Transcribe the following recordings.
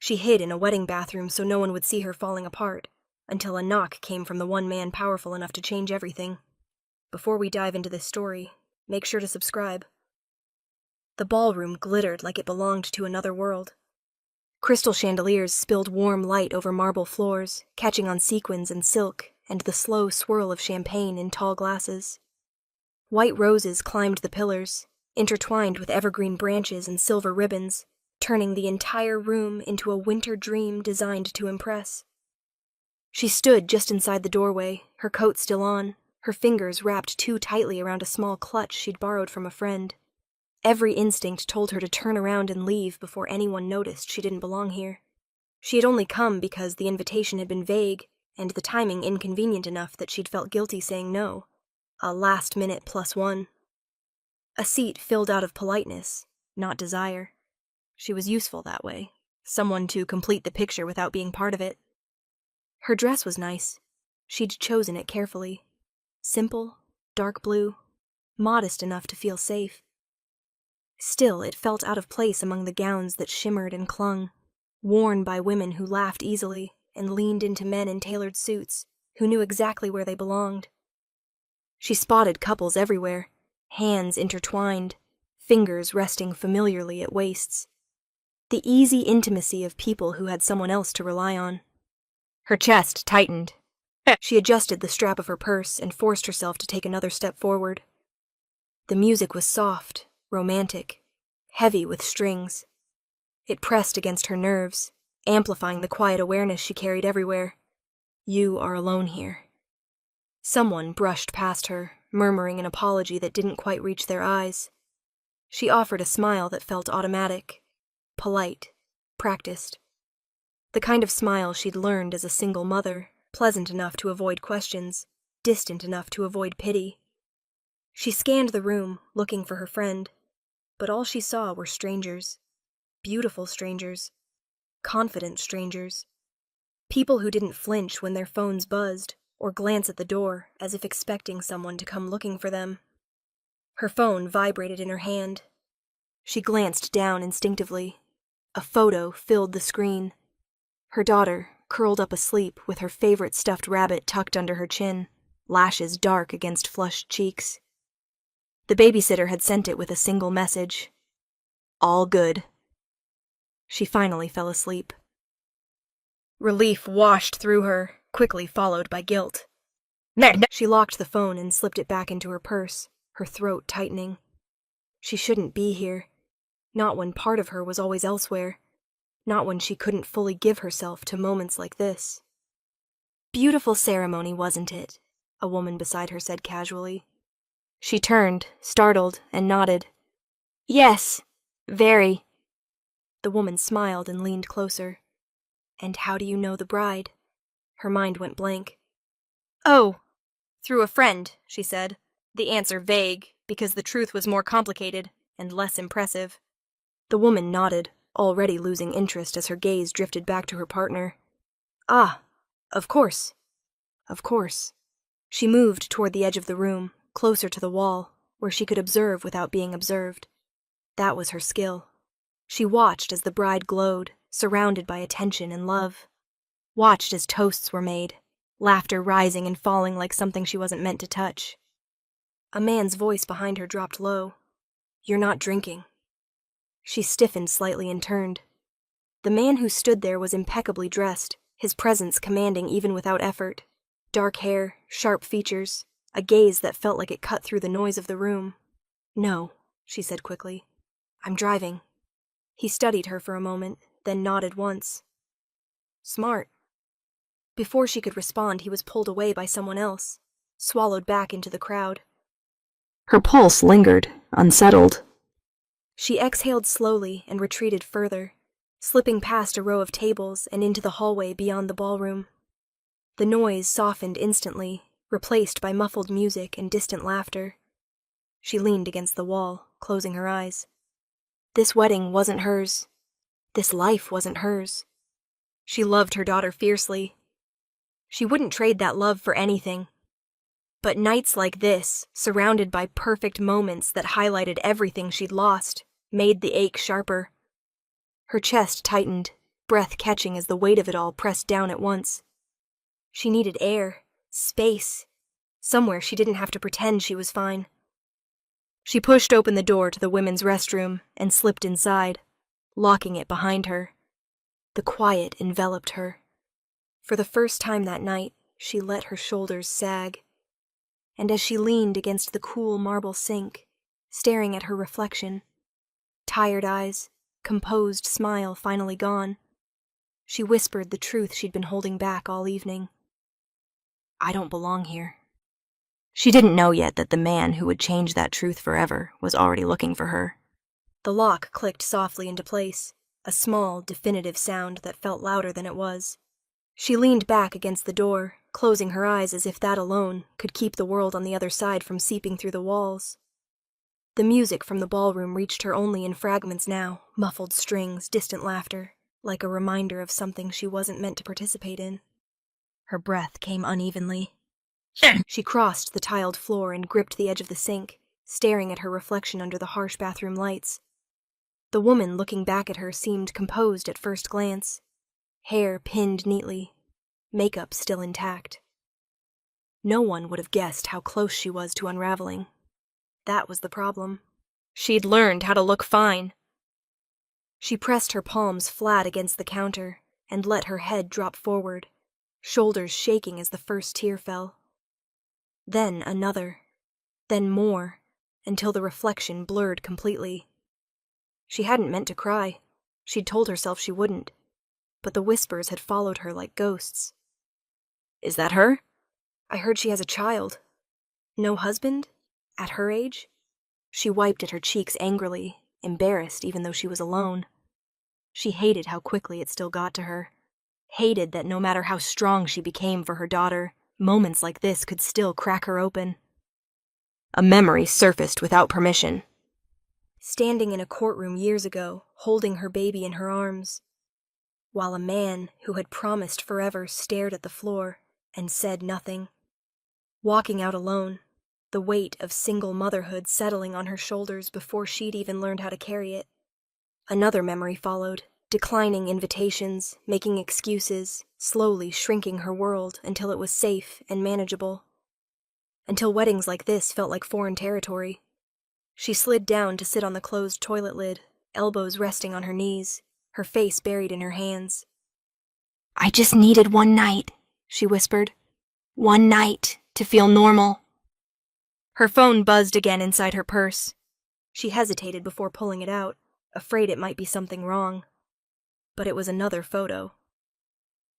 She hid in a wedding bathroom so no one would see her falling apart, until a knock came from the one man powerful enough to change everything. Before we dive into this story, make sure to subscribe. The ballroom glittered like it belonged to another world. Crystal chandeliers spilled warm light over marble floors, catching on sequins and silk and the slow swirl of champagne in tall glasses. White roses climbed the pillars, intertwined with evergreen branches and silver ribbons, turning the entire room into a winter dream designed to impress. She stood just inside the doorway, her coat still on, her fingers wrapped too tightly around a small clutch she'd borrowed from a friend. Every instinct told her to turn around and leave before anyone noticed she didn't belong here. She had only come because the invitation had been vague and the timing inconvenient enough that she'd felt guilty saying no. A last-minute +1. A seat filled out of politeness, not desire. She was useful that way, someone to complete the picture without being part of it. Her dress was nice. She'd chosen it carefully. Simple, dark blue, modest enough to feel safe. Still, it felt out of place among the gowns that shimmered and clung, worn by women who laughed easily and leaned into men in tailored suits who knew exactly where they belonged. She spotted couples everywhere, hands intertwined, fingers resting familiarly at waists. The easy intimacy of people who had someone else to rely on. Her chest tightened. She adjusted the strap of her purse and forced herself to take another step forward. The music was soft, romantic, heavy with strings. It pressed against her nerves, amplifying the quiet awareness she carried everywhere. You are alone here. Someone brushed past her, murmuring an apology that didn't quite reach their eyes. She offered a smile that felt automatic, polite, practiced. The kind of smile she'd learned as a single mother, pleasant enough to avoid questions, distant enough to avoid pity. She scanned the room, looking for her friend, but all she saw were strangers. Beautiful strangers. Confident strangers. People who didn't flinch when their phones buzzed, or glance at the door as if expecting someone to come looking for them. Her phone vibrated in her hand. She glanced down instinctively. A photo filled the screen. Her daughter, curled up asleep with her favorite stuffed rabbit tucked under her chin, lashes dark against flushed cheeks. The babysitter had sent it with a single message. All good. She finally fell asleep. Relief washed through her, quickly followed by guilt. She locked the phone and slipped it back into her purse, her throat tightening. She shouldn't be here. Not when part of her was always elsewhere. Not when she couldn't fully give herself to moments like this. Beautiful ceremony, wasn't it? A woman beside her said casually. She turned, startled, and nodded. Yes, very. The woman smiled and leaned closer. And how do you know the bride? Her mind went blank. Oh, through a friend, she said, the answer vague, because the truth was more complicated and less impressive. The woman nodded, already losing interest as her gaze drifted back to her partner. Ah, of course. Of course. She moved toward the edge of the room, closer to the wall, where she could observe without being observed. That was her skill. She watched as the bride glowed, surrounded by attention and love. Watched as toasts were made, laughter rising and falling like something she wasn't meant to touch. A man's voice behind her dropped low. You're not drinking. She stiffened slightly and turned. The man who stood there was impeccably dressed, his presence commanding even without effort. Dark hair, sharp features, a gaze that felt like it cut through the noise of the room. No, she said quickly. I'm driving. He studied her for a moment, then nodded once. Smart. Before she could respond, he was pulled away by someone else, swallowed back into the crowd. Her pulse lingered, unsettled. She exhaled slowly and retreated further, slipping past a row of tables and into the hallway beyond the ballroom. The noise softened instantly, replaced by muffled music and distant laughter. She leaned against the wall, closing her eyes. This wedding wasn't hers. This life wasn't hers. She loved her daughter fiercely. She wouldn't trade that love for anything. But nights like this, surrounded by perfect moments that highlighted everything she'd lost, made the ache sharper. Her chest tightened, breath catching as the weight of it all pressed down at once. She needed air, space, somewhere she didn't have to pretend she was fine. She pushed open the door to the women's restroom and slipped inside, locking it behind her. The quiet enveloped her. For the first time that night, she let her shoulders sag. And as she leaned against the cool marble sink, staring at her reflection, tired eyes, composed smile finally gone, she whispered the truth she'd been holding back all evening. I don't belong here. She didn't know yet that the man who would change that truth forever was already looking for her. The lock clicked softly into place, a small, definitive sound that felt louder than it was. She leaned back against the door, closing her eyes as if that alone could keep the world on the other side from seeping through the walls. The music from the ballroom reached her only in fragments now, muffled strings, distant laughter, like a reminder of something she wasn't meant to participate in. Her breath came unevenly. She crossed the tiled floor and gripped the edge of the sink, staring at her reflection under the harsh bathroom lights. The woman looking back at her seemed composed at first glance, hair pinned neatly, makeup still intact. No one would have guessed how close she was to unraveling. That was the problem. She'd learned how to look fine. She pressed her palms flat against the counter and let her head drop forward, shoulders shaking as the first tear fell. Then another, then more, until the reflection blurred completely. She hadn't meant to cry. She'd told herself she wouldn't, but the whispers had followed her like ghosts. Is that her? I heard she has a child. No husband? At her age? She wiped at her cheeks angrily, embarrassed even though she was alone. She hated how quickly it still got to her. Hated that no matter how strong she became for her daughter, moments like this could still crack her open. A memory surfaced without permission. Standing in a courtroom years ago, holding her baby in her arms, while a man who had promised forever stared at the floor and said nothing. Walking out alone, the weight of single motherhood settling on her shoulders before she'd even learned how to carry it. Another memory followed, declining invitations, making excuses, slowly shrinking her world until it was safe and manageable. Until weddings like this felt like foreign territory. She slid down to sit on the closed toilet lid, elbows resting on her knees, her face buried in her hands. I just needed one night, she whispered. One night to feel normal. Her phone buzzed again inside her purse. She hesitated before pulling it out, afraid it might be something wrong. But it was another photo.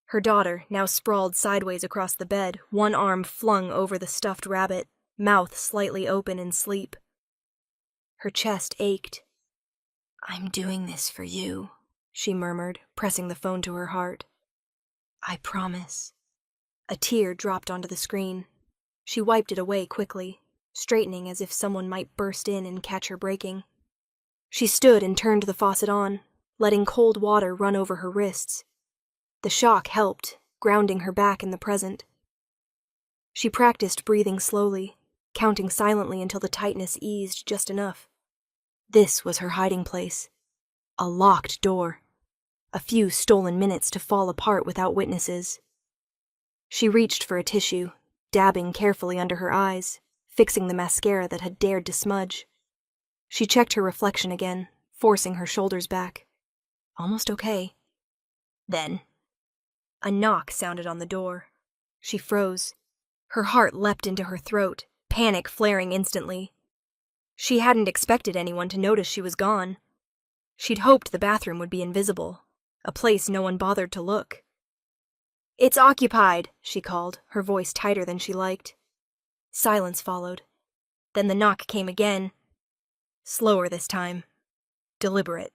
Her daughter, now sprawled sideways across the bed, one arm flung over the stuffed rabbit, mouth slightly open in sleep. Her chest ached. I'm doing this for you, she murmured, pressing the phone to her heart. I promise. A tear dropped onto the screen. She wiped it away quickly, straightening as if someone might burst in and catch her breaking. She stood and turned the faucet on, letting cold water run over her wrists. The shock helped, grounding her back in the present. She practiced breathing slowly, counting silently until the tightness eased just enough. This was her hiding place. A locked door. A few stolen minutes to fall apart without witnesses. She reached for a tissue, dabbing carefully under her eyes, fixing the mascara that had dared to smudge. She checked her reflection again, forcing her shoulders back. Almost okay. Then, a knock sounded on the door. She froze. Her heart leapt into her throat, panic flaring instantly. She hadn't expected anyone to notice she was gone. She'd hoped the bathroom would be invisible, a place no one bothered to look. It's occupied, she called, her voice tighter than she liked. Silence followed. Then the knock came again. Slower this time. Deliberate.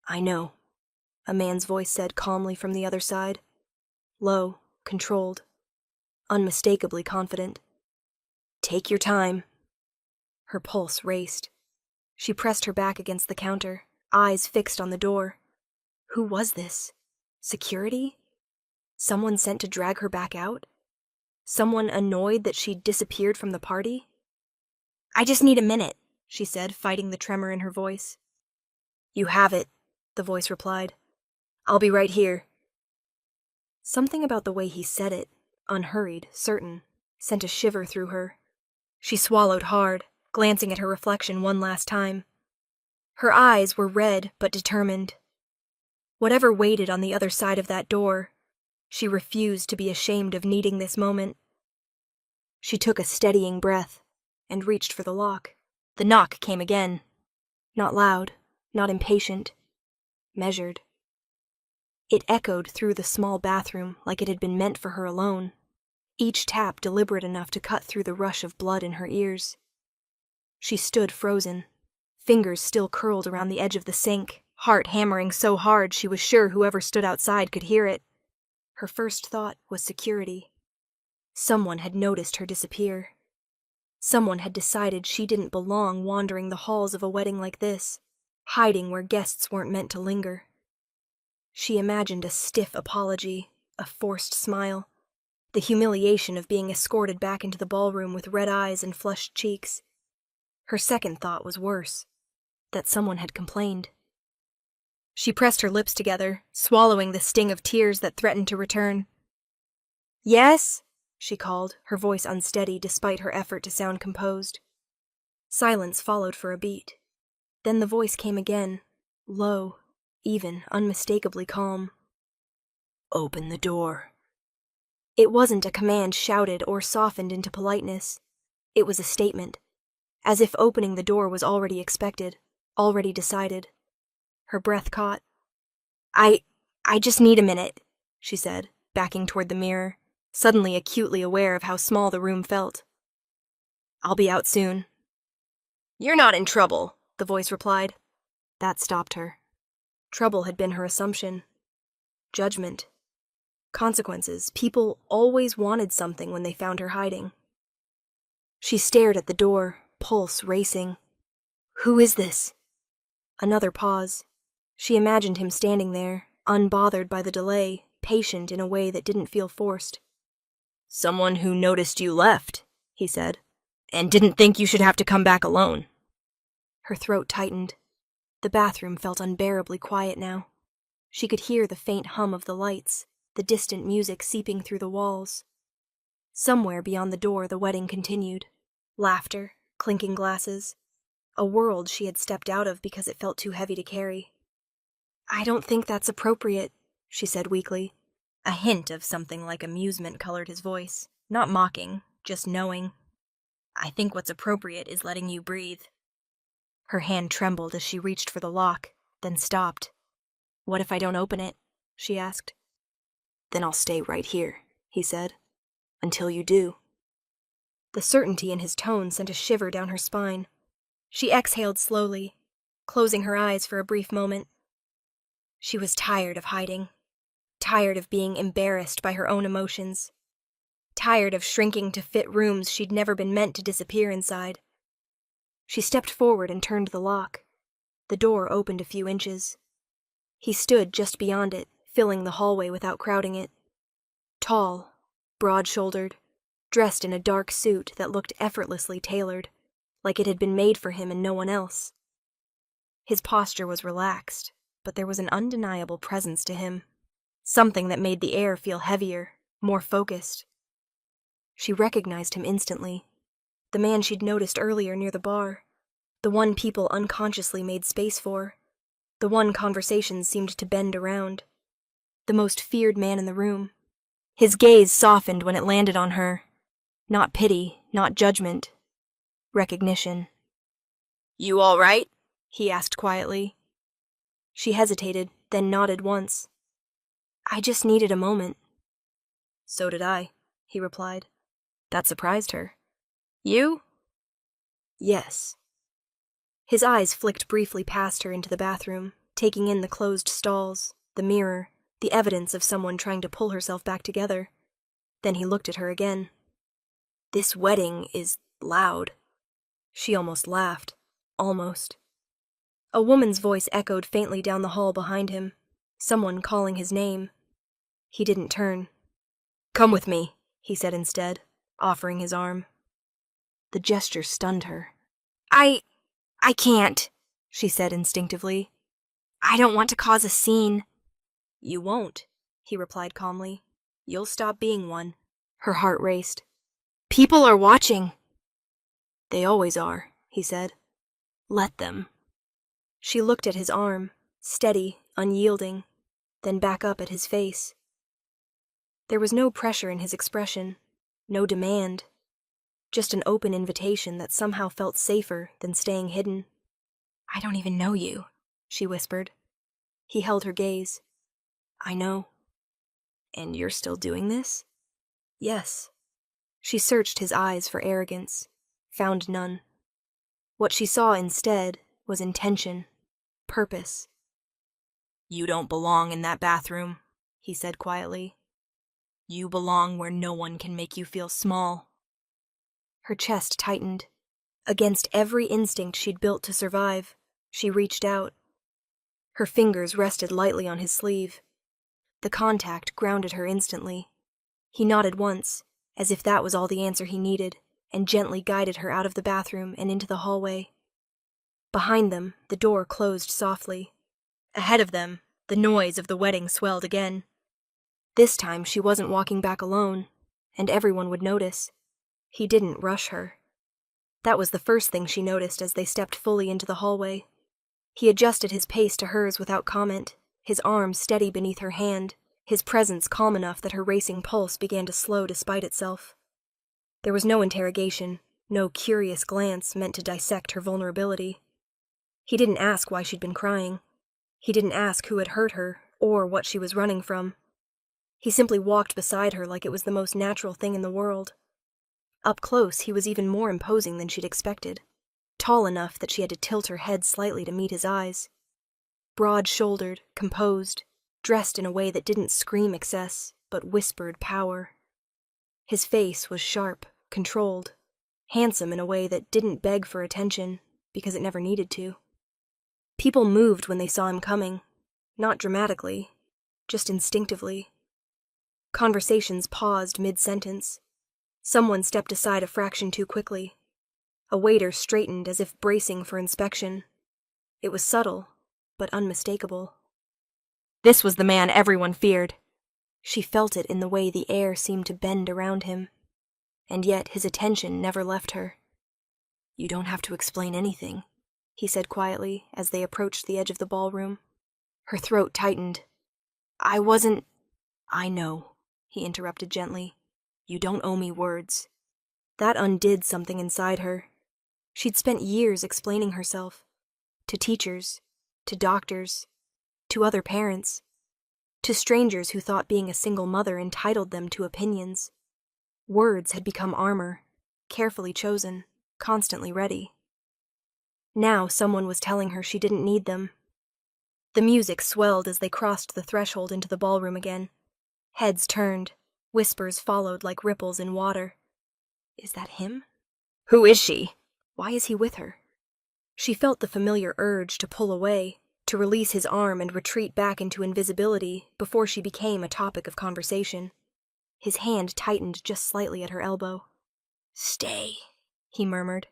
I know, a man's voice said calmly from the other side. Low, controlled, unmistakably confident. Take your time. Her pulse raced. She pressed her back against the counter, eyes fixed on the door. Who was this? Security? Someone sent to drag her back out? Someone annoyed that she'd disappeared from the party? I just need a minute, she said, fighting the tremor in her voice. You have it, the voice replied. I'll be right here. Something about the way he said it, unhurried, certain, sent a shiver through her. She swallowed hard, glancing at her reflection one last time. Her eyes were red but determined. Whatever waited on the other side of that door, she refused to be ashamed of needing this moment. She took a steadying breath and reached for the lock. The knock came again. Not loud, not impatient, measured. It echoed through the small bathroom like it had been meant for her alone, each tap deliberate enough to cut through the rush of blood in her ears. She stood frozen, fingers still curled around the edge of the sink, heart hammering so hard she was sure whoever stood outside could hear it. Her first thought was security. Someone had noticed her disappear. Someone had decided she didn't belong wandering the halls of a wedding like this, hiding where guests weren't meant to linger. She imagined a stiff apology, a forced smile, the humiliation of being escorted back into the ballroom with red eyes and flushed cheeks. Her second thought was worse, that someone had complained. She pressed her lips together, swallowing the sting of tears that threatened to return. "Yes?" she called, her voice unsteady despite her effort to sound composed. Silence followed for a beat. Then the voice came again, low, even, unmistakably calm. "Open the door." It wasn't a command shouted or softened into politeness. It was a statement, as if opening the door was already expected, already decided. Her breath caught. I just need a minute," she said, backing toward the mirror, suddenly acutely aware of how small the room felt. "I'll be out soon." "You're not in trouble," the voice replied. That stopped her. Trouble had been her assumption. Judgment. Consequences. People always wanted something when they found her hiding. She stared at the door, pulse racing. "Who is this?" Another pause. She imagined him standing there, unbothered by the delay, patient in a way that didn't feel forced. "Someone who noticed you left," he said, "and didn't think you should have to come back alone." Her throat tightened. The bathroom felt unbearably quiet now. She could hear the faint hum of the lights, the distant music seeping through the walls. Somewhere beyond the door the wedding continued. Laughter, clinking glasses. A world she had stepped out of because it felt too heavy to carry. "I don't think that's appropriate," she said weakly. A hint of something like amusement colored his voice, not mocking, just knowing. "I think what's appropriate is letting you breathe." Her hand trembled as she reached for the lock, then stopped. "What if I don't open it?" she asked. "Then I'll stay right here," he said, "until you do." The certainty in his tone sent a shiver down her spine. She exhaled slowly, closing her eyes for a brief moment. She was tired of hiding, tired of being embarrassed by her own emotions, tired of shrinking to fit rooms she'd never been meant to disappear inside. She stepped forward and turned the lock. The door opened a few inches. He stood just beyond it, filling the hallway without crowding it. Tall, broad-shouldered, dressed in a dark suit that looked effortlessly tailored, like it had been made for him and no one else. His posture was relaxed, but there was an undeniable presence to him, something that made the air feel heavier, more focused. She recognized him instantly, the man she'd noticed earlier near the bar, the one people unconsciously made space for, the one conversations seemed to bend around, the most feared man in the room. His gaze softened when it landed on her. Not pity, not judgment. Recognition. "You all right?" he asked quietly. She hesitated, then nodded once. "I just needed a moment." "So did I," he replied. That surprised her. "You?" "Yes." His eyes flicked briefly past her into the bathroom, taking in the closed stalls, the mirror, the evidence of someone trying to pull herself back together. Then he looked at her again. "This wedding is loud." She almost laughed. Almost. A woman's voice echoed faintly down the hall behind him, someone calling his name. He didn't turn. "Come with me," he said instead, offering his arm. The gesture stunned her. I can't," she said instinctively. "I don't want to cause a scene." You won't, he replied calmly. You'll stop being one. Her heart raced. People are watching. They always are, he said. Let them. She looked at his arm, steady, unyielding, then back up at his face. There was no pressure in his expression, no demand, just an open invitation that somehow felt safer than staying hidden. I don't even know you, she whispered. He held her gaze. I know. And you're still doing this? Yes. She searched his eyes for arrogance, found none. What she saw instead was intention, purpose. You don't belong in that bathroom, he said quietly. You belong where no one can make you feel small. Her chest tightened. Against every instinct she'd built to survive, she reached out. Her fingers rested lightly on his sleeve. The contact grounded her instantly. He nodded once, as if that was all the answer he needed, and gently guided her out of the bathroom and into the hallway. Behind them, the door closed softly. Ahead of them, the noise of the wedding swelled again. This time she wasn't walking back alone, and everyone would notice. He didn't rush her. That was the first thing she noticed as they stepped fully into the hallway. He adjusted his pace to hers without comment, his arm steady beneath her hand, his presence calm enough that her racing pulse began to slow despite itself. There was no interrogation, no curious glance meant to dissect her vulnerability. He didn't ask why she'd been crying. He didn't ask who had hurt her, or what she was running from. He simply walked beside her like it was the most natural thing in the world. Up close, he was even more imposing than she'd expected, tall enough that she had to tilt her head slightly to meet his eyes. Broad-shouldered, composed, dressed in a way that didn't scream excess, but whispered power. His face was sharp, controlled, handsome in a way that didn't beg for attention, because it never needed to. People moved when they saw him coming, not dramatically, just instinctively. Conversations paused mid-sentence. Someone stepped aside a fraction too quickly. A waiter straightened as if bracing for inspection. It was subtle, but unmistakable. This was the man everyone feared. She felt it in the way the air seemed to bend around him, and yet his attention never left her. You don't have to explain anything, he said quietly as they approached the edge of the ballroom. Her throat tightened. I know, he interrupted gently. You don't owe me words. That undid something inside her. She'd spent years explaining herself. To teachers, to doctors, to other parents, to strangers who thought being a single mother entitled them to opinions. Words had become armor, carefully chosen, constantly ready. Now someone was telling her she didn't need them. The music swelled as they crossed the threshold into the ballroom again. Heads turned, whispers followed like ripples in water. Is that him? Who is she? Why is he with her? She felt the familiar urge to pull away, to release his arm and retreat back into invisibility before she became a topic of conversation. His hand tightened just slightly at her elbow. Stay, he murmured.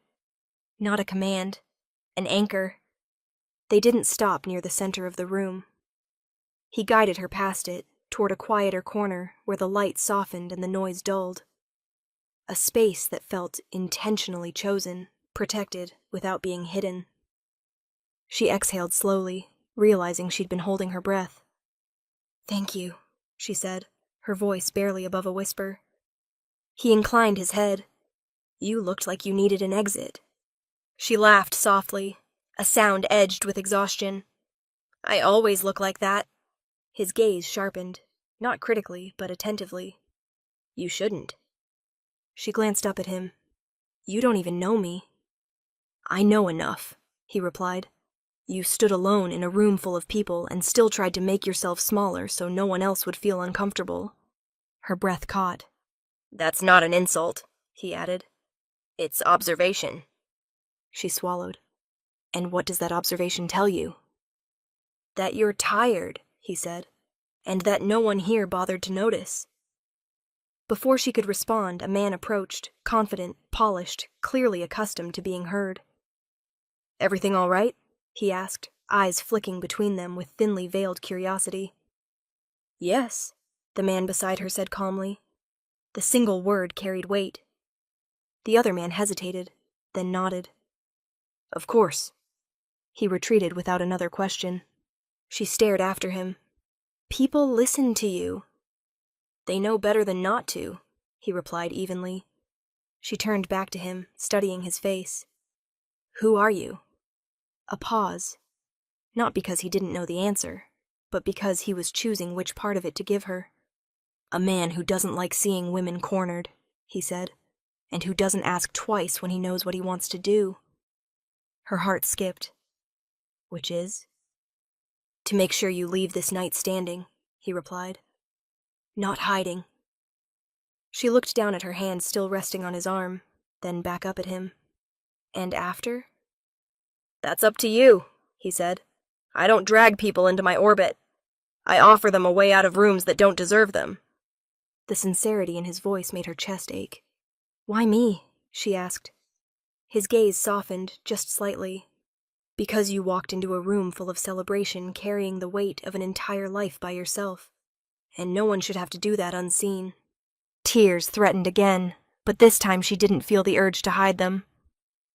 Not a command, an anchor. They didn't stop near the center of the room. He guided her past it, toward a quieter corner where the light softened and the noise dulled. A space that felt intentionally chosen, protected without being hidden. She exhaled slowly, realizing she'd been holding her breath. Thank you, she said, her voice barely above a whisper. He inclined his head. You looked like you needed an exit. She laughed softly, a sound edged with exhaustion. I always look like that. His gaze sharpened, not critically, but attentively. You shouldn't. She glanced up at him. You don't even know me. I know enough, he replied. You stood alone in a room full of people and still tried to make yourself smaller so no one else would feel uncomfortable. Her breath caught. That's not an insult, he added. It's observation. She swallowed. And what does that observation tell you? That you're tired, he said, and that no one here bothered to notice. Before she could respond, a man approached, confident, polished, clearly accustomed to being heard. Everything all right? He asked, eyes flicking between them with thinly veiled curiosity. Yes, the man beside her said calmly. The single word carried weight. The other man hesitated, then nodded. Of course. He retreated without another question. She stared after him. People listen to you. They know better than not to, he replied evenly. She turned back to him, studying his face. Who are you? A pause. Not because he didn't know the answer, but because he was choosing which part of it to give her. A man who doesn't like seeing women cornered, he said, and who doesn't ask twice when he knows what he wants to do. Her heart skipped. Which is? To make sure you leave this night standing, he replied. Not hiding. She looked down at her hand still resting on his arm, then back up at him. And after? That's up to you, he said. I don't drag people into my orbit. I offer them a way out of rooms that don't deserve them. The sincerity in his voice made her chest ache. Why me? She asked. His gaze softened just slightly. Because you walked into a room full of celebration carrying the weight of an entire life by yourself. And no one should have to do that unseen. Tears threatened again, but this time she didn't feel the urge to hide them.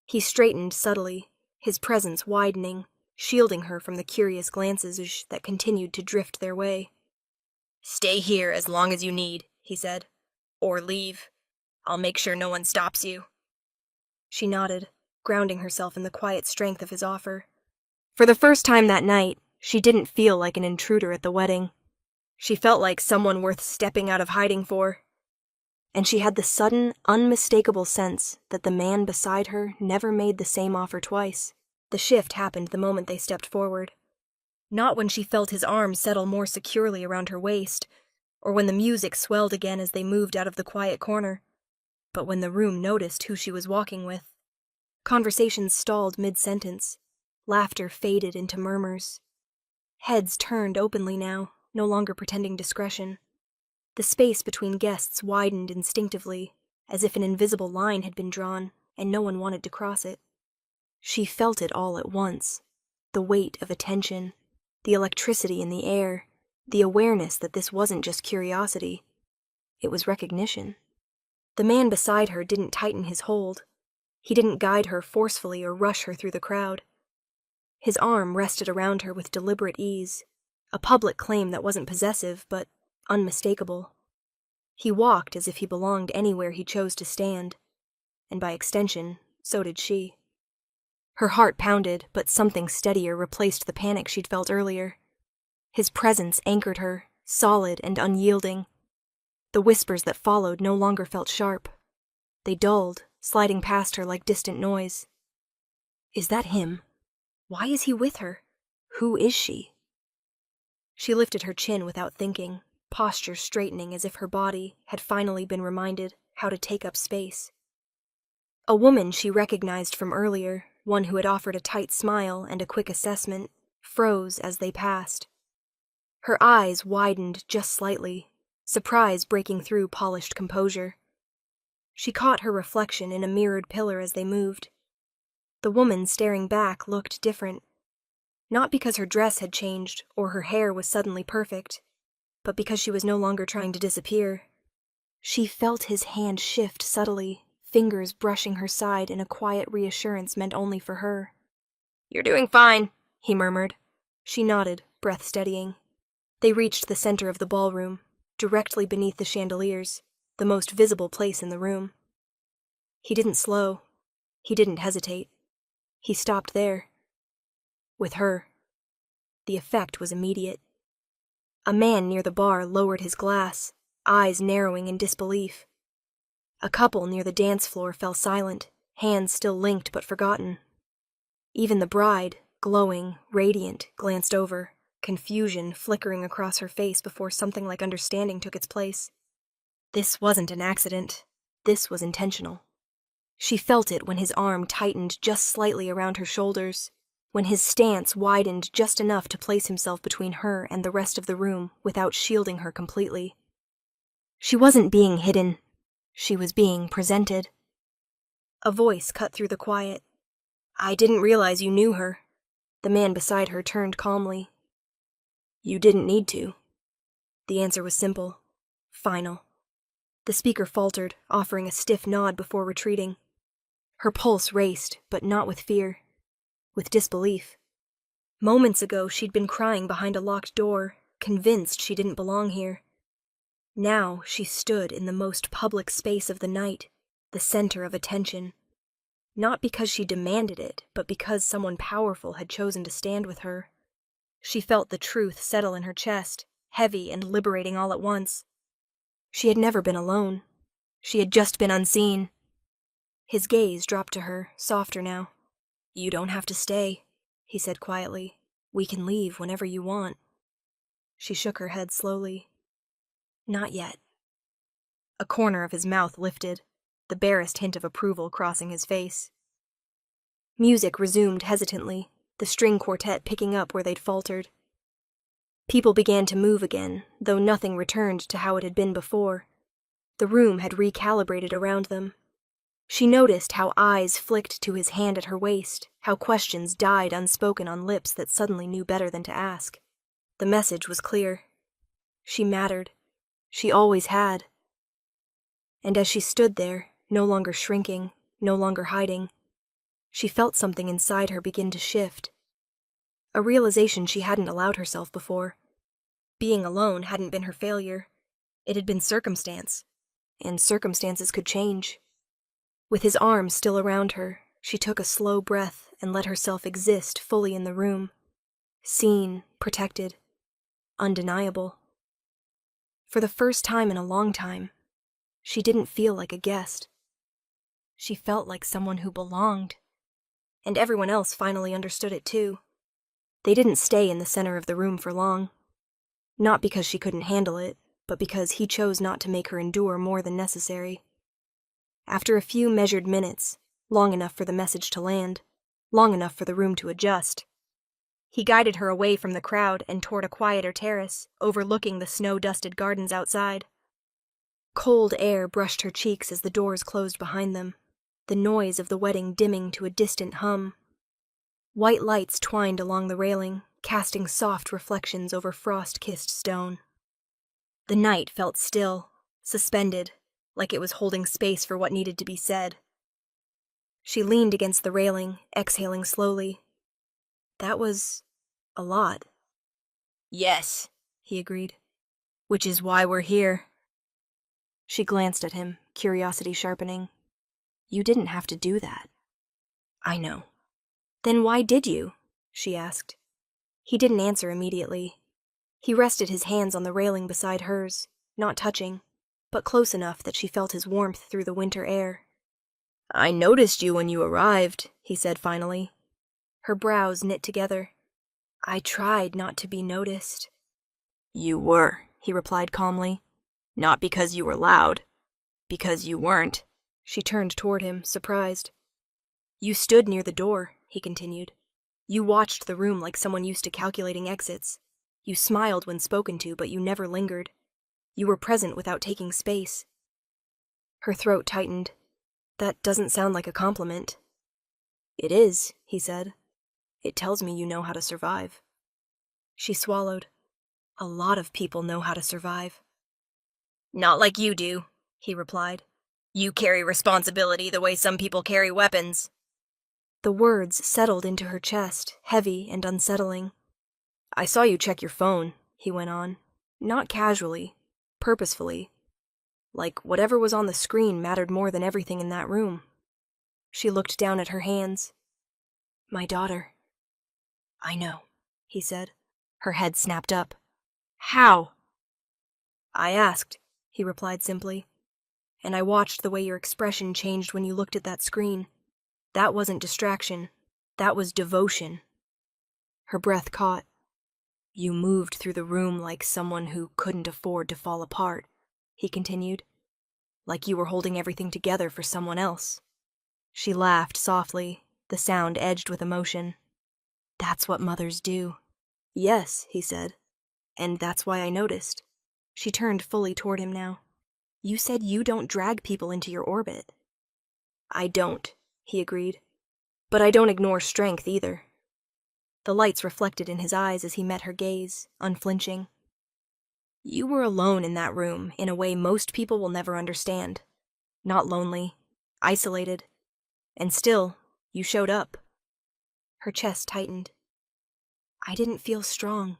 He straightened subtly, his presence widening, shielding her from the curious glances that continued to drift their way. Stay here as long as you need, he said. Or leave. I'll make sure no one stops you. She nodded, grounding herself in the quiet strength of his offer. For the first time that night, she didn't feel like an intruder at the wedding. She felt like someone worth stepping out of hiding for. And she had the sudden, unmistakable sense that the man beside her never made the same offer twice. The shift happened the moment they stepped forward. Not when she felt his arm settle more securely around her waist, or when the music swelled again as they moved out of the quiet corner, but when the room noticed who she was walking with. Conversations stalled mid-sentence. Laughter faded into murmurs. Heads turned openly now, no longer pretending discretion. The space between guests widened instinctively, as if an invisible line had been drawn, and no one wanted to cross it. She felt it all at once. The weight of attention, the electricity in the air, the awareness that this wasn't just curiosity. It was recognition. The man beside her didn't tighten his hold. He didn't guide her forcefully or rush her through the crowd. His arm rested around her with deliberate ease, a public claim that wasn't possessive, but unmistakable. He walked as if he belonged anywhere he chose to stand, and by extension, so did she. Her heart pounded, but something steadier replaced the panic she'd felt earlier. His presence anchored her, solid and unyielding. The whispers that followed no longer felt sharp. They dulled, sliding past her like distant noise. Is that him? Why is he with her? Who is she? She lifted her chin without thinking, posture straightening as if her body had finally been reminded how to take up space. A woman she recognized from earlier, one who had offered a tight smile and a quick assessment, froze as they passed. Her eyes widened just slightly, surprise breaking through polished composure. She caught her reflection in a mirrored pillar as they moved. The woman staring back looked different. Not because her dress had changed or her hair was suddenly perfect, but because she was no longer trying to disappear. She felt his hand shift subtly, fingers brushing her side in a quiet reassurance meant only for her. You're doing fine, he murmured. She nodded, breath steadying. They reached the center of the ballroom, directly beneath the chandeliers, the most visible place in the room. He didn't slow. He didn't hesitate. He stopped there. With her. The effect was immediate. A man near the bar lowered his glass, eyes narrowing in disbelief. A couple near the dance floor fell silent, hands still linked but forgotten. Even the bride, glowing, radiant, glanced over, confusion flickering across her face before something like understanding took its place. This wasn't an accident. This was intentional. She felt it when his arm tightened just slightly around her shoulders, when his stance widened just enough to place himself between her and the rest of the room without shielding her completely. She wasn't being hidden. She was being presented. A voice cut through the quiet. I didn't realize you knew her. The man beside her turned calmly. You didn't need to. The answer was simple. Final. The speaker faltered, offering a stiff nod before retreating. Her pulse raced, but not with fear. With disbelief. Moments ago, she'd been crying behind a locked door, convinced she didn't belong here. Now, she stood in the most public space of the night, the center of attention. Not because she demanded it, but because someone powerful had chosen to stand with her. She felt the truth settle in her chest, heavy and liberating all at once. She had never been alone. She had just been unseen. His gaze dropped to her, softer now. "You don't have to stay," he said quietly. "We can leave whenever you want." She shook her head slowly. "Not yet." A corner of his mouth lifted, the barest hint of approval crossing his face. Music resumed hesitantly, the string quartet picking up where they'd faltered. People began to move again, though nothing returned to how it had been before. The room had recalibrated around them. She noticed how eyes flicked to his hand at her waist, how questions died unspoken on lips that suddenly knew better than to ask. The message was clear. She mattered. She always had. And as she stood there, no longer shrinking, no longer hiding, she felt something inside her begin to shift. A realization she hadn't allowed herself before. Being alone hadn't been her failure. It had been circumstance. And circumstances could change. With his arms still around her, she took a slow breath and let herself exist fully in the room. Seen, protected, undeniable. For the first time in a long time, she didn't feel like a guest. She felt like someone who belonged. And everyone else finally understood it too. They didn't stay in the center of the room for long. Not because she couldn't handle it, but because he chose not to make her endure more than necessary. After a few measured minutes, long enough for the message to land, long enough for the room to adjust, he guided her away from the crowd and toward a quieter terrace, overlooking the snow-dusted gardens outside. Cold air brushed her cheeks as the doors closed behind them, the noise of the wedding dimming to a distant hum. White lights twined along the railing, casting soft reflections over frost-kissed stone. The night felt still, suspended, like it was holding space for what needed to be said. She leaned against the railing, exhaling slowly. That was a lot. "Yes," he agreed. "Which is why we're here." She glanced at him, curiosity sharpening. "You didn't have to do that." "I know." "Then why did you?" she asked. He didn't answer immediately. He rested his hands on the railing beside hers, not touching, but close enough that she felt his warmth through the winter air. "I noticed you when you arrived," he said finally. Her brows knit together. "I tried not to be noticed." "You were," he replied calmly. "Not because you were loud. Because you weren't." She turned toward him, surprised. "You stood near the door," he continued. "You watched the room like someone used to calculating exits. You smiled when spoken to, but you never lingered. You were present without taking space." Her throat tightened. "That doesn't sound like a compliment." "It is," he said. "It tells me you know how to survive." She swallowed. "A lot of people know how to survive." "Not like you do," he replied. "You carry responsibility the way some people carry weapons." The words settled into her chest, heavy and unsettling. "I saw you check your phone," he went on. Not casually, purposefully. Like whatever was on the screen mattered more than everything in that room. She looked down at her hands. "My daughter." "I know," he said. Her head snapped up. "How?" "I asked," he replied simply. "And I watched the way your expression changed when you looked at that screen. That wasn't distraction. That was devotion." Her breath caught. "You moved through the room like someone who couldn't afford to fall apart," he continued. "Like you were holding everything together for someone else." She laughed softly, the sound edged with emotion. "That's what mothers do." "Yes," he said. "And that's why I noticed." She turned fully toward him now. "You said you don't drag people into your orbit." "I don't," he agreed. "But I don't ignore strength either." The lights reflected in his eyes as he met her gaze, unflinching. You were alone in that room in a way most people will never understand. Not lonely, isolated, and still, you showed up. Her chest tightened. I didn't feel strong.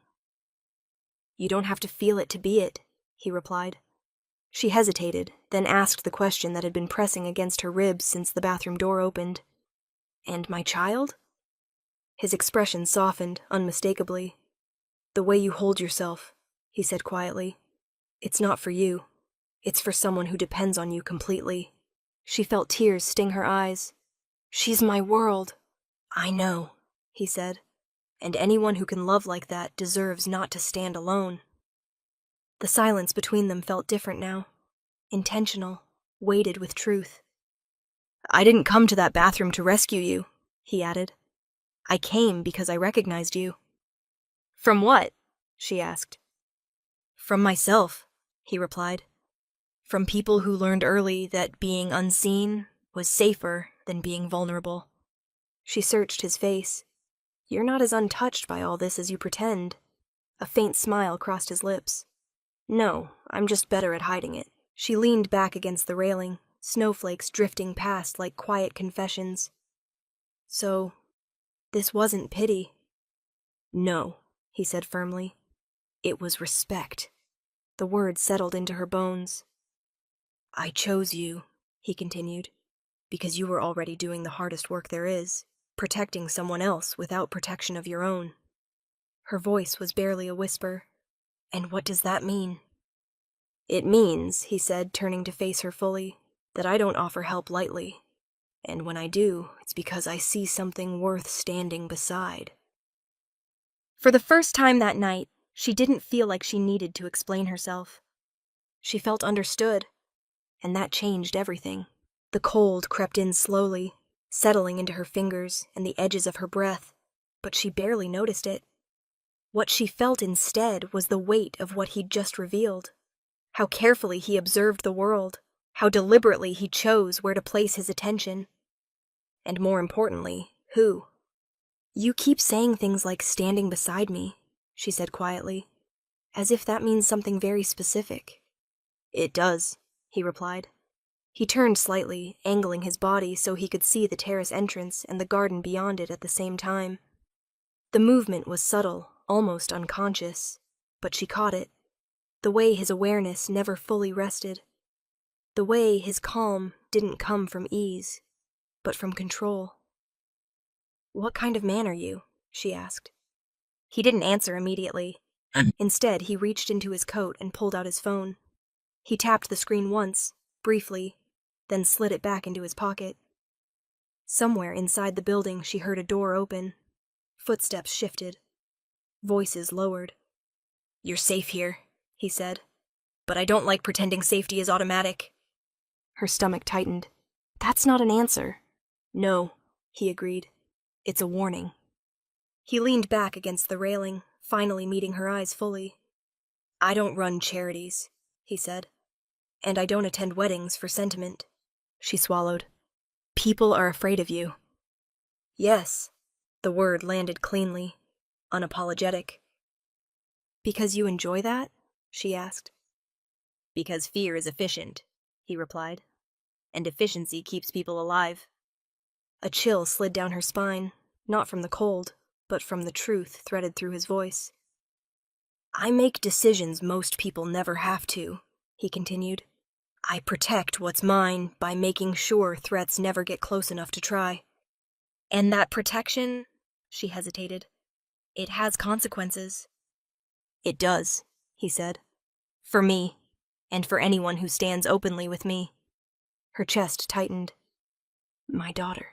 You don't have to feel it to be it, he replied. She hesitated, then asked the question that had been pressing against her ribs since the bathroom door opened. And my child? His expression softened, unmistakably. The way you hold yourself, he said quietly. It's not for you. It's for someone who depends on you completely. She felt tears sting her eyes. She's my world. I know, he said. And anyone who can love like that deserves not to stand alone. The silence between them felt different now. Intentional, weighted with truth. I didn't come to that bathroom to rescue you, he added. I came because I recognized you. From what? She asked. From myself, he replied. From people who learned early that being unseen was safer than being vulnerable. She searched his face. You're not as untouched by all this as you pretend. A faint smile crossed his lips. No, I'm just better at hiding it. She leaned back against the railing, snowflakes drifting past like quiet confessions. So, this wasn't pity. No, he said firmly. It was respect. The words settled into her bones. I chose you, he continued, because you were already doing the hardest work there is, protecting someone else without protection of your own. Her voice was barely a whisper. And what does that mean? It means, he said, turning to face her fully, that I don't offer help lightly. And when I do, it's because I see something worth standing beside. For the first time that night, she didn't feel like she needed to explain herself. She felt understood, and that changed everything. The cold crept in slowly, settling into her fingers and the edges of her breath, but she barely noticed it. What she felt instead was the weight of what he'd just revealed. How carefully he observed the world, how deliberately he chose where to place his attention. And more importantly, who. You keep saying things like standing beside me, she said quietly, as if that means something very specific. It does, he replied. He turned slightly, angling his body so he could see the terrace entrance and the garden beyond it at the same time. The movement was subtle, almost unconscious, but she caught it. The way his awareness never fully rested. The way his calm didn't come from ease, but from control. What kind of man are you? She asked. He didn't answer immediately. Instead, he reached into his coat and pulled out his phone. He tapped the screen once, briefly, then slid it back into his pocket. Somewhere inside the building, she heard a door open. Footsteps shifted. Voices lowered. You're safe here, he said. But I don't like pretending safety is automatic. Her stomach tightened. That's not an answer. No, he agreed. It's a warning. He leaned back against the railing, finally meeting her eyes fully. I don't run charities, he said. And I don't attend weddings for sentiment. She swallowed. People are afraid of you. Yes, the word landed cleanly, unapologetic. Because you enjoy that? She asked. Because fear is efficient, he replied. And efficiency keeps people alive. A chill slid down her spine, not from the cold, but from the truth threaded through his voice. I make decisions most people never have to, he continued. I protect what's mine by making sure threats never get close enough to try. And that protection, she hesitated, it has consequences. It does, he said. For me, and for anyone who stands openly with me. Her chest tightened. My daughter.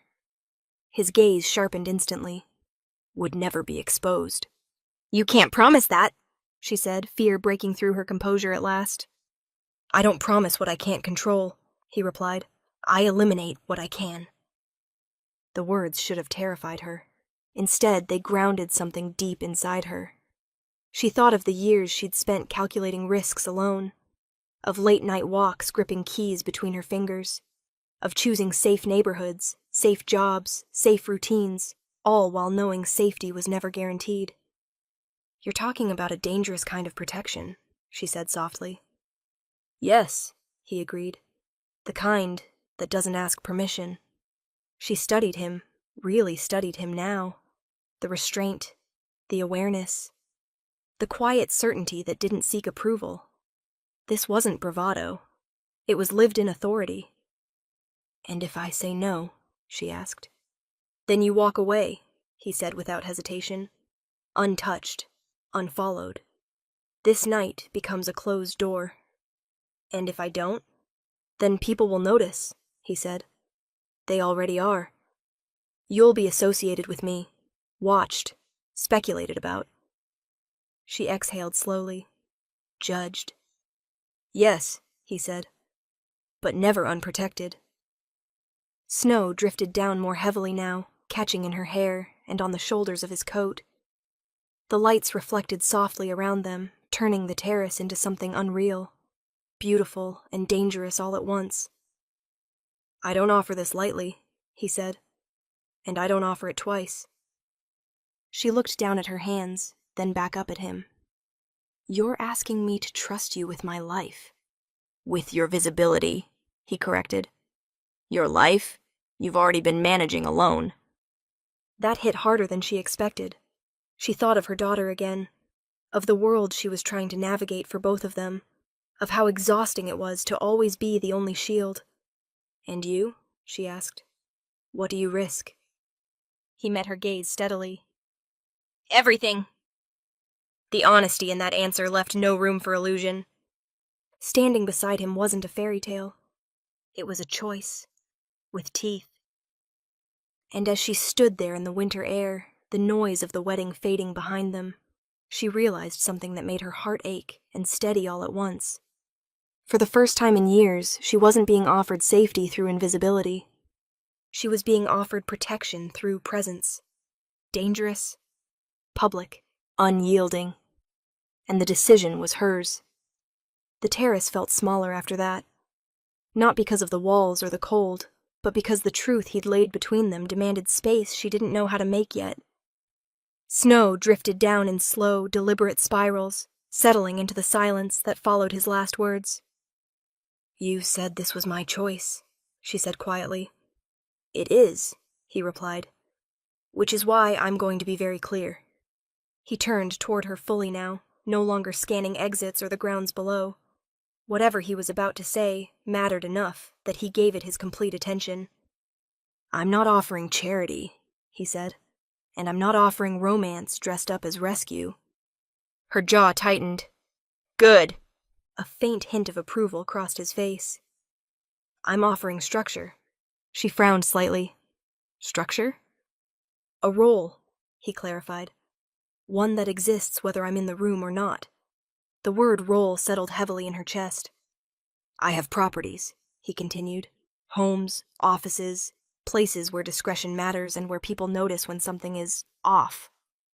His gaze sharpened instantly. Would never be exposed. You can't promise that, she said, fear breaking through her composure at last. I don't promise what I can't control, he replied. I eliminate what I can. The words should have terrified her. Instead, they grounded something deep inside her. She thought of the years she'd spent calculating risks alone, of late-night walks gripping keys between her fingers, of choosing safe neighborhoods, safe jobs, safe routines, all while knowing safety was never guaranteed. You're talking about a dangerous kind of protection, she said softly. Yes, he agreed. The kind that doesn't ask permission. She studied him, really studied him now. The restraint, the awareness, the quiet certainty that didn't seek approval. This wasn't bravado. It was lived-in authority. And if I say no, she asked. Then you walk away, he said without hesitation. Untouched, unfollowed. This night becomes a closed door. And if I don't, then people will notice, he said. They already are. You'll be associated with me, watched, speculated about. She exhaled slowly, judged. Yes, he said, but never unprotected. Snow drifted down more heavily now, catching in her hair and on the shoulders of his coat. The lights reflected softly around them, turning the terrace into something unreal, beautiful and dangerous all at once. I don't offer this lightly, he said, and I don't offer it twice. She looked down at her hands, then back up at him. You're asking me to trust you with my life. With your visibility, he corrected. Your life? You've already been managing alone. That hit harder than she expected. She thought of her daughter again, of the world she was trying to navigate for both of them, of how exhausting it was to always be the only shield. And you? She asked. What do you risk? He met her gaze steadily. Everything. The honesty in that answer left no room for illusion. Standing beside him wasn't a fairy tale. It was a choice, with teeth. And as she stood there in the winter air, the noise of the wedding fading behind them, she realized something that made her heart ache and steady all at once. For the first time in years, she wasn't being offered safety through invisibility. She was being offered protection through presence. Dangerous, public, unyielding. And the decision was hers. The terrace felt smaller after that. Not because of the walls or the cold, but because the truth he'd laid between them demanded space she didn't know how to make yet. Snow drifted down in slow, deliberate spirals, settling into the silence that followed his last words. You said this was my choice, she said quietly. It is, he replied, which is why I'm going to be very clear. He turned toward her fully now, no longer scanning exits or the grounds below. Whatever he was about to say mattered enough that he gave it his complete attention. I'm not offering charity, he said, and I'm not offering romance dressed up as rescue. Her jaw tightened. Good. A faint hint of approval crossed his face. I'm offering structure. She frowned slightly. Structure? A role, he clarified. One that exists whether I'm in the room or not. The word role settled heavily in her chest. I have properties, he continued. Homes, offices, places where discretion matters and where people notice when something is off.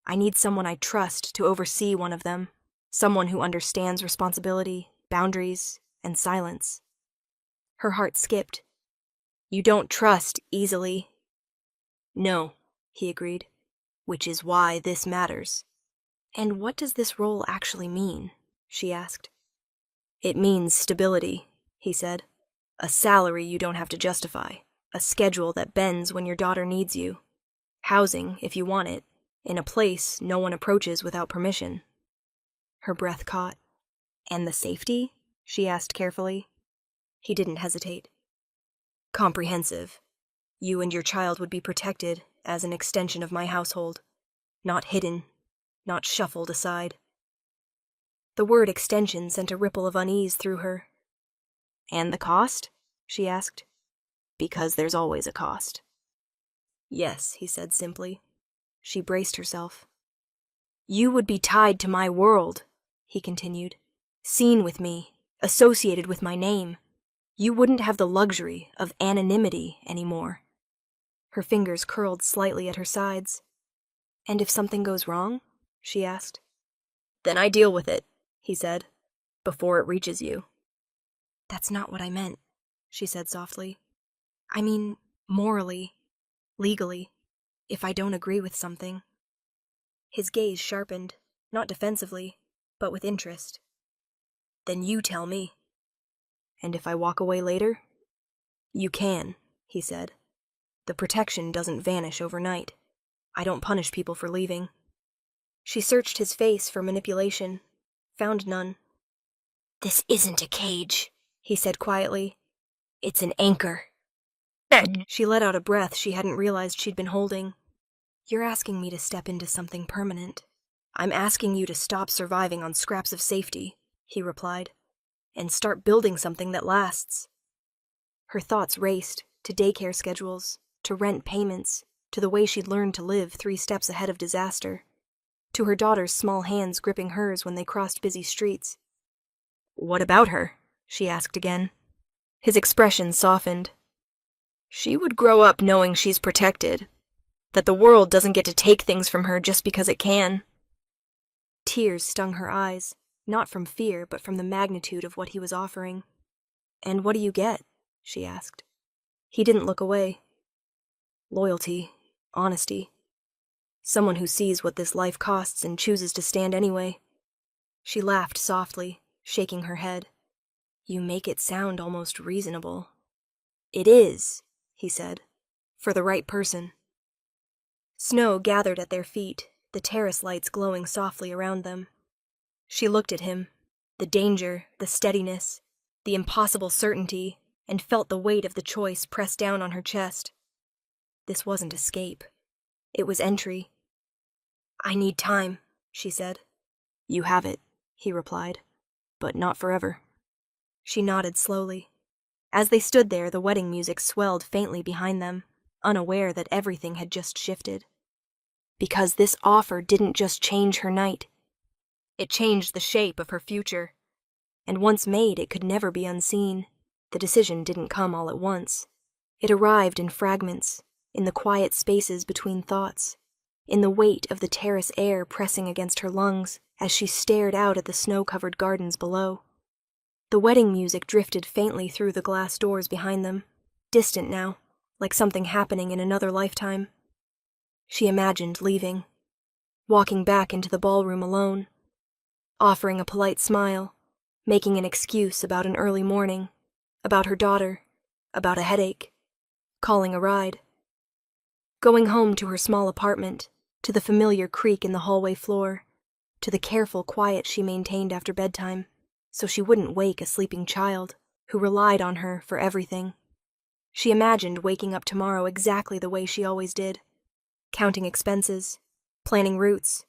I need someone I trust to oversee one of them. Someone who understands responsibility, boundaries, and silence. Her heart skipped. You don't trust easily. No, he agreed, which is why this matters. And what does this role actually mean? She asked. It means stability, he said. A salary you don't have to justify. A schedule that bends when your daughter needs you. Housing, if you want it, in a place no one approaches without permission. Her breath caught. And the safety? She asked carefully. He didn't hesitate. Comprehensive. You and your child would be protected as an extension of my household. Not hidden, not shuffled aside. The word extension sent a ripple of unease through her. And the cost? She asked. Because there's always a cost. Yes, he said simply. She braced herself. You would be tied to my world, he continued. Seen with me, associated with my name. You wouldn't have the luxury of anonymity anymore. Her fingers curled slightly at her sides. And if something goes wrong? She asked. Then I deal with it, he said, before it reaches you. That's not what I meant, she said softly. I mean, morally, legally, if I don't agree with something. His gaze sharpened, not defensively, but with interest. Then you tell me. And if I walk away later? You can, he said. The protection doesn't vanish overnight. I don't punish people for leaving. She searched his face for manipulation, found none. This isn't a cage, he said quietly. It's an anchor. She let out a breath she hadn't realized she'd been holding. You're asking me to step into something permanent. I'm asking you to stop surviving on scraps of safety, he replied, and start building something that lasts. Her thoughts raced to daycare schedules, to rent payments, to the way she'd learned to live 3 steps ahead of disaster, to her daughter's small hands gripping hers when they crossed busy streets. What about her? She asked again. His expression softened. She would grow up knowing she's protected, that the world doesn't get to take things from her just because it can. Tears stung her eyes, not from fear, but from the magnitude of what he was offering. And what do you get? She asked. He didn't look away. Loyalty, honesty. Someone who sees what this life costs and chooses to stand anyway. She laughed softly, shaking her head. You make it sound almost reasonable. It is, he said, for the right person. Snow gathered at their feet, the terrace lights glowing softly around them. She looked at him, the danger, the steadiness, the impossible certainty, and felt the weight of the choice press down on her chest. This wasn't escape. It was entry. I need time, she said. You have it, he replied, but not forever. She nodded slowly. As they stood there, the wedding music swelled faintly behind them, unaware that everything had just shifted. Because this offer didn't just change her night. It changed the shape of her future. And once made, it could never be unseen. The decision didn't come all at once. It arrived in fragments, in the quiet spaces between thoughts, in the weight of the terrace air pressing against her lungs as she stared out at the snow-covered gardens below. The wedding music drifted faintly through the glass doors behind them, distant now, like something happening in another lifetime. She imagined leaving, walking back into the ballroom alone, offering a polite smile, making an excuse about an early morning, about her daughter, about a headache, calling a ride. Going home to her small apartment, to the familiar creak in the hallway floor, to the careful quiet she maintained after bedtime, so she wouldn't wake a sleeping child who relied on her for everything. She imagined waking up tomorrow exactly the way she always did, counting expenses, planning routes,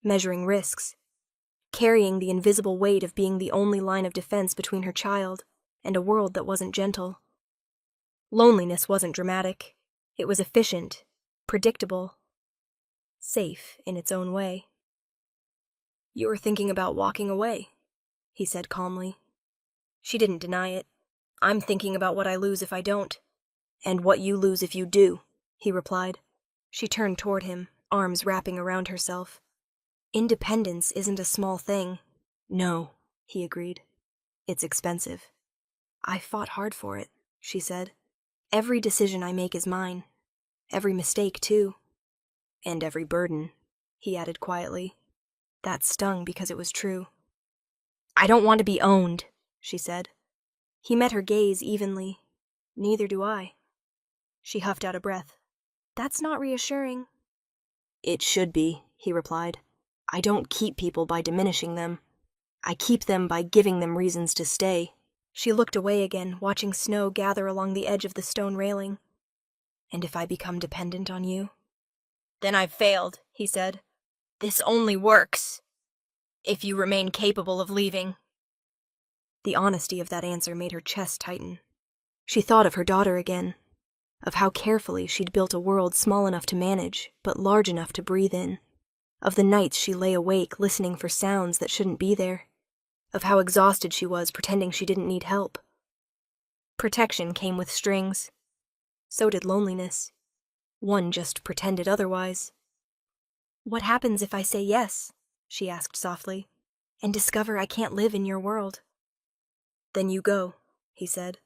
measuring risks, carrying the invisible weight of being the only line of defense between her child and a world that wasn't gentle. Loneliness wasn't dramatic. It was efficient, predictable, safe in its own way. You were thinking about walking away, he said calmly. She didn't deny it. I'm thinking about what I lose if I don't. And what you lose if you do, he replied. She turned toward him, arms wrapping around herself. Independence isn't a small thing. No, he agreed. It's expensive. I fought hard for it, she said. Every decision I make is mine. Every mistake, too. And every burden, he added quietly. That stung because it was true. I don't want to be owned, she said. He met her gaze evenly. Neither do I. She huffed out a breath. That's not reassuring. It should be, he replied. I don't keep people by diminishing them. I keep them by giving them reasons to stay. She looked away again, watching snow gather along the edge of the stone railing. And if I become dependent on you? Then I've failed, he said. This only works if you remain capable of leaving. The honesty of that answer made her chest tighten. She thought of her daughter again, of how carefully she'd built a world small enough to manage, but large enough to breathe in, of the nights she lay awake listening for sounds that shouldn't be there, of how exhausted she was pretending she didn't need help. Protection came with strings. So did loneliness. One just pretended otherwise. What happens if I say yes? She asked softly, and discover I can't live in your world. Then you go, he said,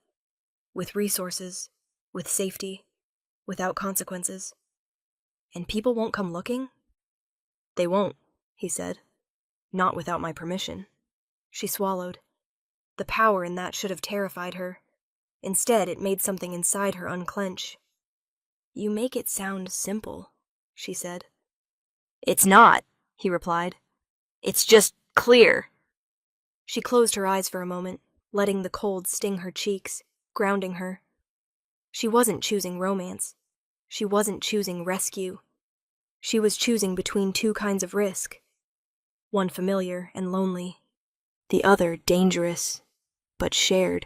with resources, with safety, without consequences. And people won't come looking? They won't, he said. Not without my permission. She swallowed. The power in that should have terrified her. Instead, it made something inside her unclench. "You make it sound simple," she said. "It's not," he replied. "It's just clear." She closed her eyes for a moment, letting the cold sting her cheeks, grounding her. She wasn't choosing romance. She wasn't choosing rescue. She was choosing between two kinds of risk. One familiar and lonely. The other dangerous, but shared.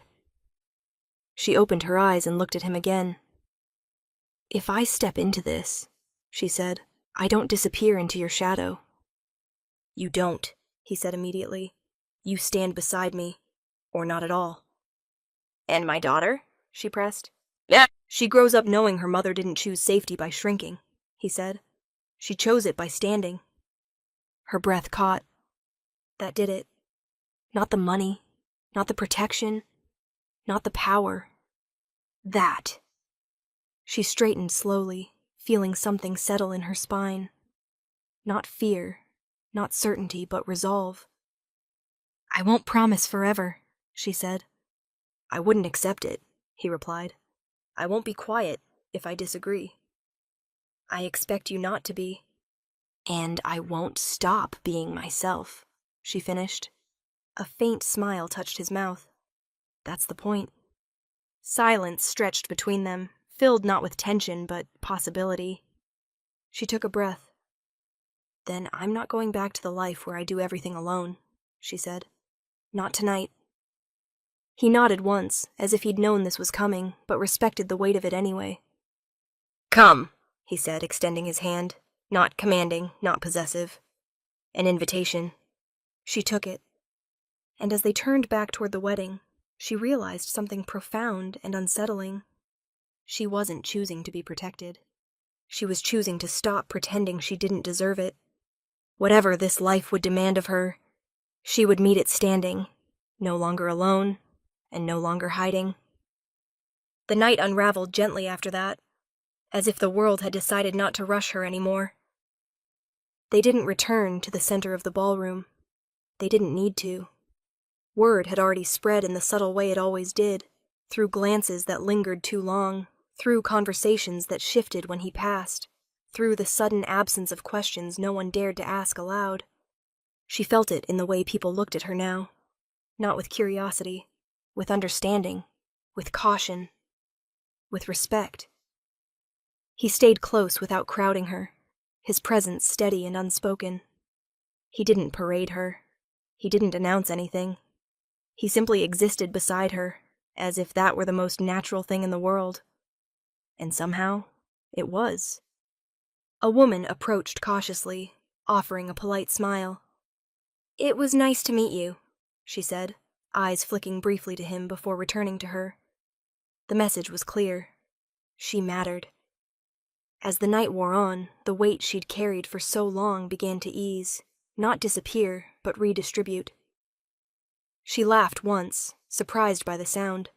She opened her eyes and looked at him again. "If I step into this," she said, "I don't disappear into your shadow." "You don't," he said immediately. "You stand beside me, or not at all." "And my daughter?" she pressed. "Yeah." "She grows up knowing her mother didn't choose safety by shrinking," he said. "She chose it by standing." Her breath caught. That did it. Not the money, not the protection, not the power. That. She straightened slowly, feeling something settle in her spine. Not fear, not certainty, but resolve. "I won't promise forever," she said. "I wouldn't accept it," he replied. "I won't be quiet if I disagree. I expect you not to be." "And I won't stop being myself," she finished. A faint smile touched his mouth. That's the point. Silence stretched between them, filled not with tension, but possibility. She took a breath. "Then I'm not going back to the life where I do everything alone," she said. "Not tonight." He nodded once, as if he'd known this was coming, but respected the weight of it anyway. "Come," he said, extending his hand. Not commanding, not possessive. An invitation. She took it. And as they turned back toward the wedding, she realized something profound and unsettling. She wasn't choosing to be protected. She was choosing to stop pretending she didn't deserve it. Whatever this life would demand of her, she would meet it standing, no longer alone, and no longer hiding. The night unraveled gently after that, as if the world had decided not to rush her anymore. They didn't return to the center of the ballroom. They didn't need to. Word had already spread in the subtle way it always did, through glances that lingered too long, through conversations that shifted when he passed, through the sudden absence of questions no one dared to ask aloud. She felt it in the way people looked at her now, not with curiosity, with understanding, with caution, with respect. He stayed close without crowding her, his presence steady and unspoken. He didn't parade her. He didn't announce anything. He simply existed beside her, as if that were the most natural thing in the world. And somehow, it was. A woman approached cautiously, offering a polite smile. "It was nice to meet you," she said, eyes flicking briefly to him before returning to her. The message was clear. She mattered. As the night wore on, the weight she'd carried for so long began to ease, not disappear, but redistribute. She laughed once, surprised by the sound.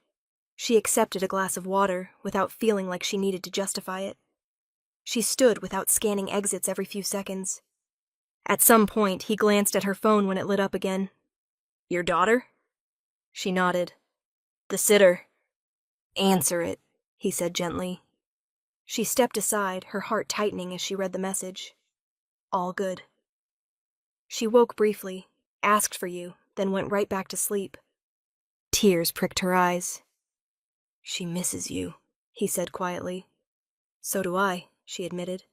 She accepted a glass of water, without feeling like she needed to justify it. She stood without scanning exits every few seconds. At some point, he glanced at her phone when it lit up again. "Your daughter?" She nodded. "The sitter." "Answer it," he said gently. She stepped aside, her heart tightening as she read the message. All good. She woke briefly, asked for you, then went right back to sleep. Tears pricked her eyes. "She misses you," he said quietly. "So do I," she admitted.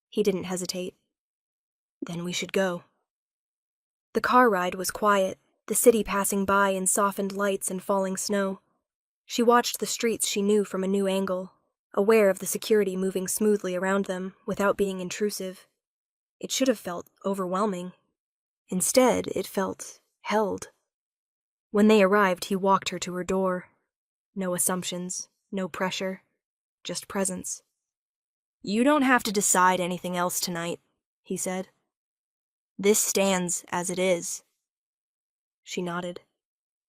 He didn't hesitate. "Then we should go." The car ride was quiet, the city passing by in softened lights and falling snow. She watched the streets she knew from a new angle, aware of the security moving smoothly around them without being intrusive. It should have felt overwhelming. Instead, it felt held. When they arrived, he walked her to her door. No assumptions, no pressure, just presence. "You don't have to decide anything else tonight," he said. "This stands as it is." She nodded.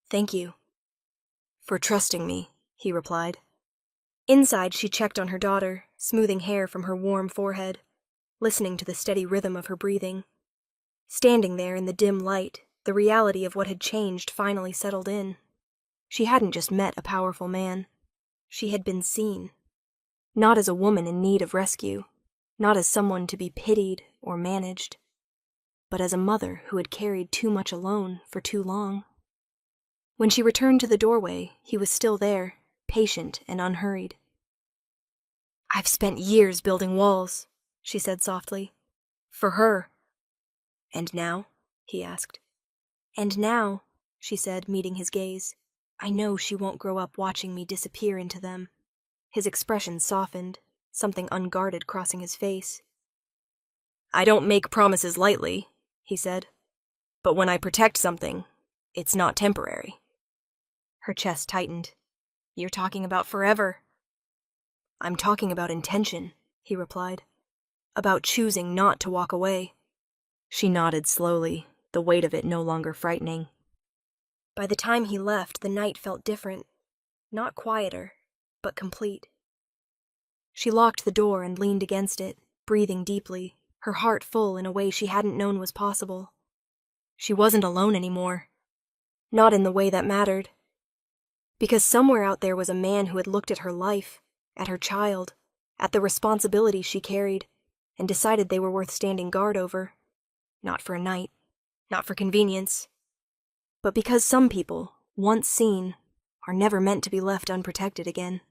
"Thank you." "For trusting me," he replied. Inside, she checked on her daughter, smoothing hair from her warm forehead, listening to the steady rhythm of her breathing. Standing there in the dim light, the reality of what had changed finally settled in. She hadn't just met a powerful man. She had been seen. Not as a woman in need of rescue, not as someone to be pitied or managed, but as a mother who had carried too much alone for too long. When she returned to the doorway, he was still there, patient and unhurried. "I've spent years building walls," she said softly. "For her." "And now?" he asked. "And now," she said, meeting his gaze, "I know she won't grow up watching me disappear into them." His expression softened, something unguarded crossing his face. "I don't make promises lightly," he said. "But when I protect something, it's not temporary." Her chest tightened. "You're talking about forever." "I'm talking about intention," he replied. "About choosing not to walk away." She nodded slowly, the weight of it no longer frightening. By the time he left, the night felt different. Not quieter, but complete. She locked the door and leaned against it, breathing deeply, her heart full in a way she hadn't known was possible. She wasn't alone anymore. Not in the way that mattered. Because somewhere out there was a man who had looked at her life, at her child, at the responsibilities she carried, and decided they were worth standing guard over. Not for a night, not for convenience, but because some people, once seen, are never meant to be left unprotected again.